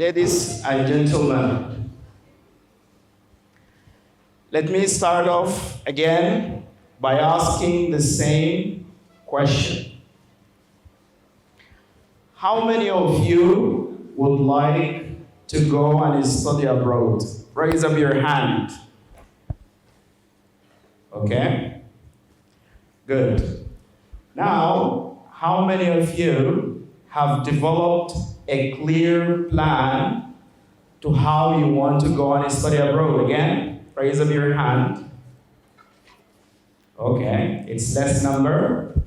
Ladies and gentlemen, let me start off again by asking the same question. How many of you would like to go and study abroad? Raise up your hand. Okay? Good. Now, how many of you have developed a clear plan to how you want to go and study abroad? Again, raise up your hand. Okay, it's less number.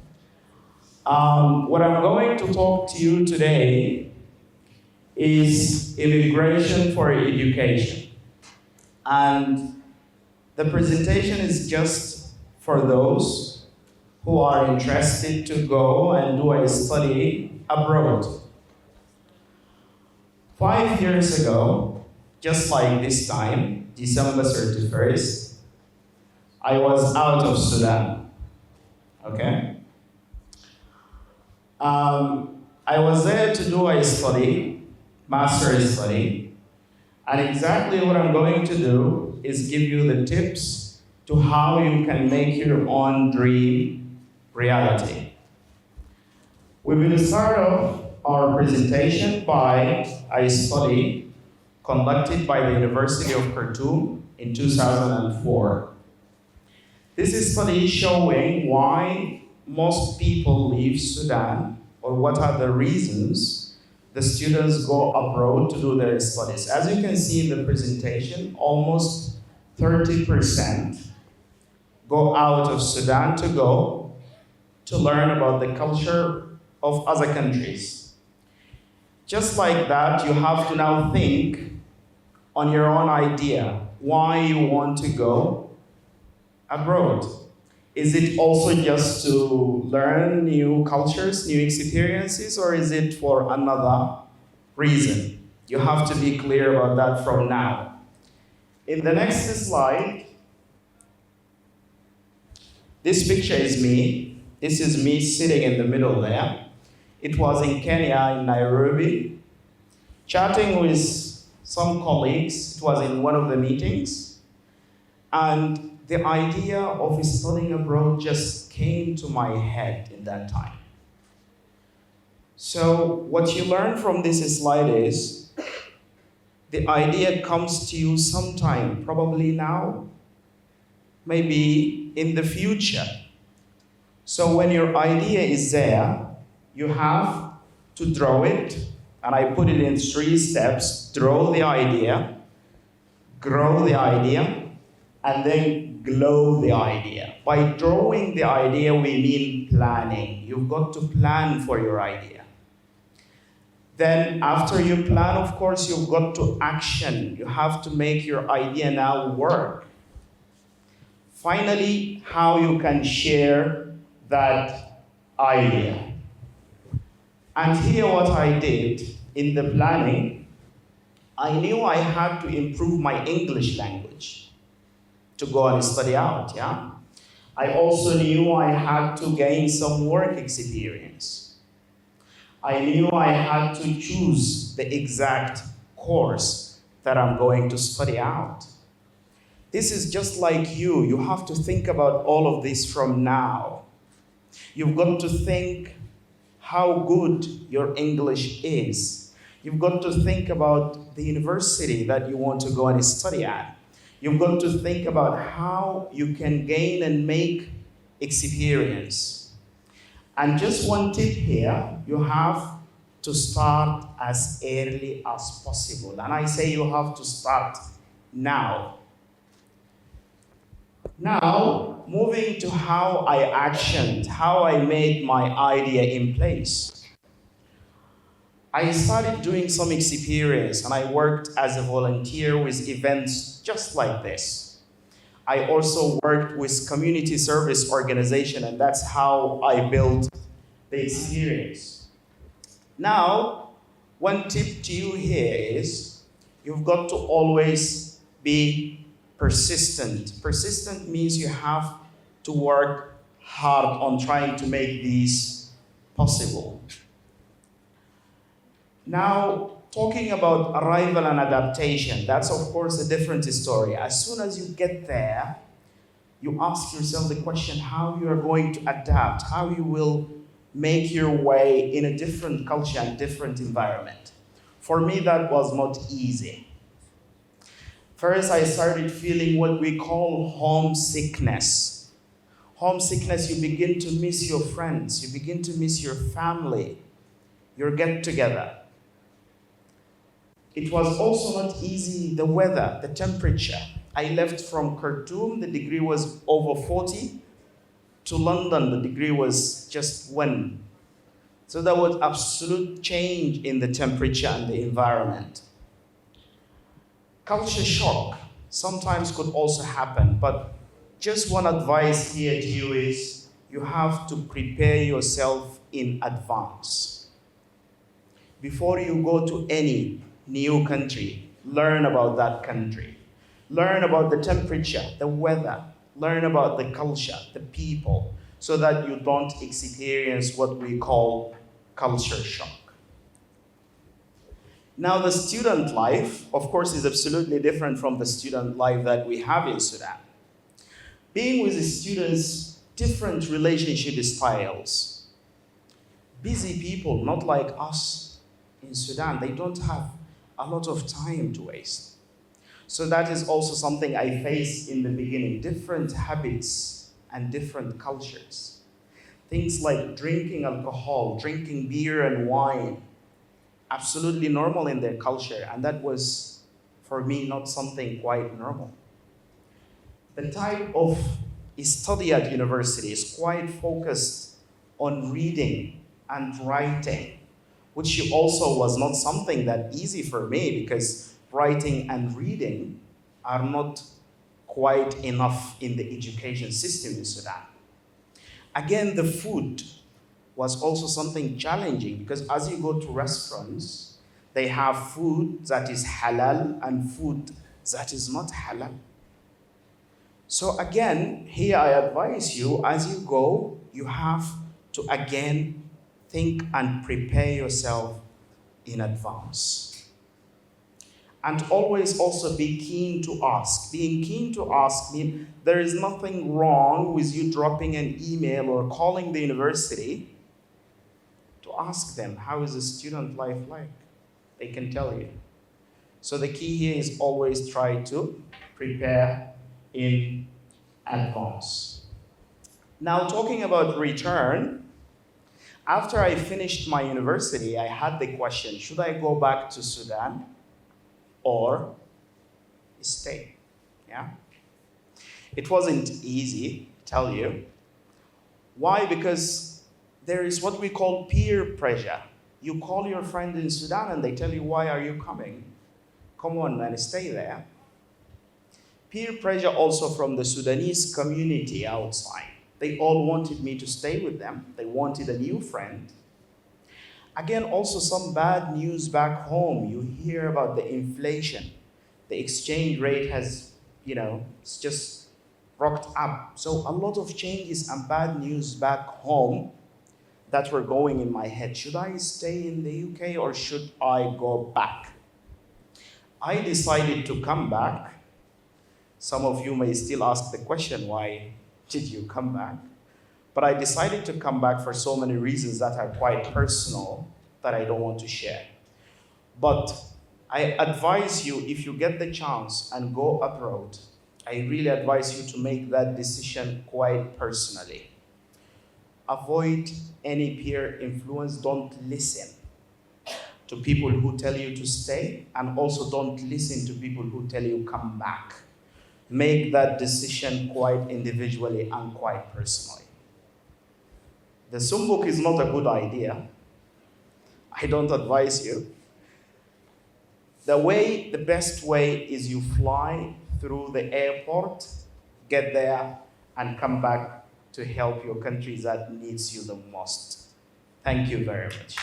What I'm going to talk to you today is immigration for education. And the presentation is just for those who are interested to go and do a study abroad. 5 years ago, just like this time, December 31st, I was out of Sudan, okay? I was there to do a study, master's study, and exactly what I'm going to do is give you the tips to how you can make your own dream reality. We will start off our presentation by a study conducted by the University of Khartoum in 2004. This is a study showing why most people leave Sudan, or what are the reasons the students go abroad to do their studies. As you can see in the presentation, almost 30% go out of Sudan to go to learn about the culture of other countries. Just like that, you have to now think on your own idea why you want to go abroad. Is it also just to learn new cultures, new experiences, or is it for another reason? You have to be clear about that from now. In the next slide, this picture is me. This is me sitting in the middle there. It was in Kenya, in Nairobi, chatting with some colleagues. It was in one of the meetings. And the idea of studying abroad just came to my head in that time. So what you learn from this slide is the idea comes to you sometime, probably now, maybe in the future. So when your idea is there, you have to draw it, and I put it in 3 steps. Draw the idea, grow the idea, and then glow the idea. By drawing the idea, we mean planning. You've got to plan for your idea. Then after you plan, of course, you've got to action. You have to make your idea now work. Finally, how you can share that idea. And here what I did in the planning, I knew I had to improve my English language to go and study out, yeah? I also knew I had to gain some work experience. I knew I had to choose the exact course that I'm going to study out. This is just like you. You have to think about all of this from now. You've got to think how good your English is. You've got to think about the university that you want to go and study at. You've got to think about how you can gain and make experience. And just one tip here, you have to start as early as possible. And I say you have to start now. Now, moving to how I actioned, how I made my idea in place. I started doing some experience, and I worked as a volunteer with events just like this. I also worked with community service organization, and that's how I built the experience. Now, one tip to you here is you've got to always be persistent. Persistent means you have to work hard on trying to make these possible. Now, Talking about arrival and adaptation, that's of course a different story. As soon as you get there, you ask yourself the question how you are going to adapt, how you will make your way in a different culture and different environment. For me, that was not easy. First, I started feeling what we call homesickness. Homesickness, you begin to miss your friends, you begin to miss your family, your get-together. It was also not easy, the weather, the temperature. I left from Khartoum, the degree was over 40. To London, the degree was just 1. So there was absolute change in the temperature and the environment. Culture shock sometimes could also happen, but just one advice here to you is you have to prepare yourself in advance. Before you go to any new country, learn about that country. Learn about the temperature, the weather, learn about the culture, the people, so that you don't experience what we call culture shock. Now, the student life, of course, is absolutely different from the student life that we have in Sudan. Being with the students, different relationship styles. Busy people, not like us in Sudan, they don't have a lot of time to waste. So that is also something I faced in the beginning, different habits and different cultures. Things like drinking alcohol, drinking beer and wine, absolutely normal in their culture, and that was, for me, not something quite normal. The type of study at university is quite focused on reading and writing, which also was not something that easy for me because writing and reading are not quite enough in the education system in Sudan. Again, the food was also something challenging because as you go to restaurants, they have food that is halal and food that is not halal. So again, here I advise you, as you go, you have to again think and prepare yourself in advance. And always also be keen to ask. Being keen to ask means there is nothing wrong with you dropping an email or calling the university to ask them, how is the student life like? They can tell you. So the key here is always try to prepare in advance. Now, talking about return, after I finished my university, I had the question, should I go back to Sudan or stay? Yeah? It wasn't easy, tell you. Why? Because there is what we call peer pressure. You call your friend in Sudan and they tell you, why are you coming? Come on, man, stay there. Peer pressure also from the Sudanese community outside. They all wanted me to stay with them. They wanted a new friend. Again, also some bad news back home. You hear about the inflation. The exchange rate has, it's just rocked up. So a lot of changes and bad news back home that were going in my head. Should I stay in the UK or should I go back? I decided to come back. Some of you may still ask the question, why did you come back? But I decided to come back for so many reasons that are quite personal that I don't want to share. But I advise you, if you get the chance and go abroad, I really advise you to make that decision quite personally. Avoid any peer influence. Don't listen to people who tell you to stay, and also don't listen to people who tell you come back. Make that decision quite individually and quite personally. The Sumbuk is not a good idea. I don't advise you. The best way is you fly through the airport, get there, and come back to help your country that needs you the most. Thank you very much.